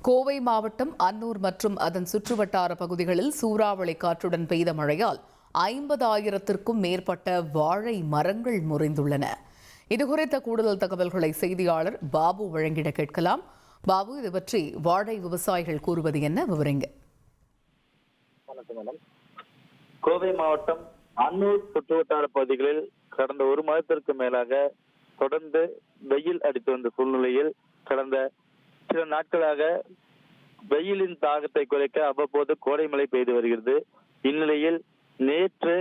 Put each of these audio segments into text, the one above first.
கோவை மாவட்டம் அன்னூர் மற்றும் அதன் சுற்றுவட்டார பகுதிகளில் சூறாவளி காற்றுடன் பெய்த மழையால் 50,000க்கும் மேற்பட்ட வாழை மரங்கள் முறிந்துள்ளன. இதுகுறித்த கூடுதல் தகவல்களை செய்தியாளர் பாபு வழங்கிட கேட்கலாம். பாபு, இது பற்றி வாழை விவசாயிகள் கூறுவது என்ன, விவரிங்க. கோவை மாவட்டம் அன்னூர் சுற்றுவட்டார பகுதிகளில் கடந்த ஒரு மாதத்திற்கு மேலாக தொடர்ந்து வெயில் அடித்து வந்த சூழ்நிலையில் கடந்த சில நாட்களாக வெயிலின் தாகத்தை குறைக்க அவ்வப்போது கோடை மழை பெய்து வருகிறது. இந்நிலையில் நேற்று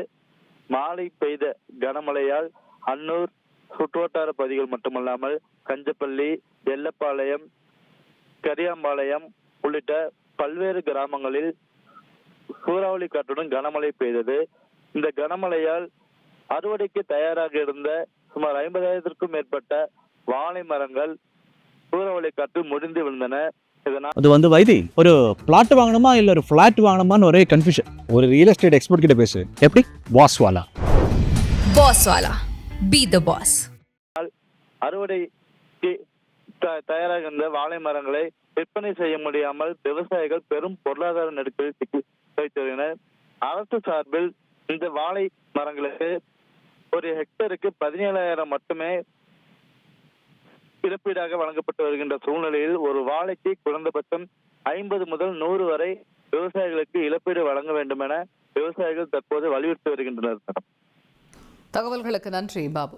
மாலை பெய்த கனமழையால் அன்னூர் சுற்றுவட்டார பகுதிகள் மட்டுமல்லாமல் கஞ்சப்பள்ளி, எல்லப்பாளையம், கரியாம்பாளையம் உள்ளிட்ட பல்வேறு கிராமங்களில் சூறாவளி காற்றுடன் கனமழை பெய்தது. இந்த கனமழையால் அறுவடைக்கு தயாராக இருந்த சுமார் 50,000க்கும் மேற்பட்ட வாழை மரங்கள் சூறாவளி காற்று முறிந்து விழுந்தன. அது வைத்தி ஒரு பிளாட் வாங்கணுமா இல்ல ஒரு பிளாட் வாங்கணுமான்னு ஒரே கன்ஃபியூஷன். ஒரு ரியல் எஸ்டேட் எக்ஸ்பர்ட் கிட்ட பேசு. எப்படி? பாஸ்வாலா பி தி பாஸ். அறுவடைக்கு தயாராக இருந்த வாழை மரங்களை விற்பனை செய்ய முடியாமல் விவசாயிகள் பெரும் பொருளாதார நெருக்கடியில் சிக்கி வருகின்றனர். அரசு சார்பில் இந்த வாழை மரங்களுக்கு ஒரு ஹெக்டருக்கு 17,000 மட்டுமே இழப்பீடாக வழங்கப்பட்டு வருகின்ற சூழ்நிலையில் ஒரு வாழைக்கு குறைந்தபட்சம் 50 முதல் 100 வரை விவசாயிகளுக்கு இழப்பீடு வழங்க வேண்டும் என விவசாயிகள் தற்போது வலியுறுத்தி வருகின்றனர். தகவல்களுக்கு நன்றி பாபு.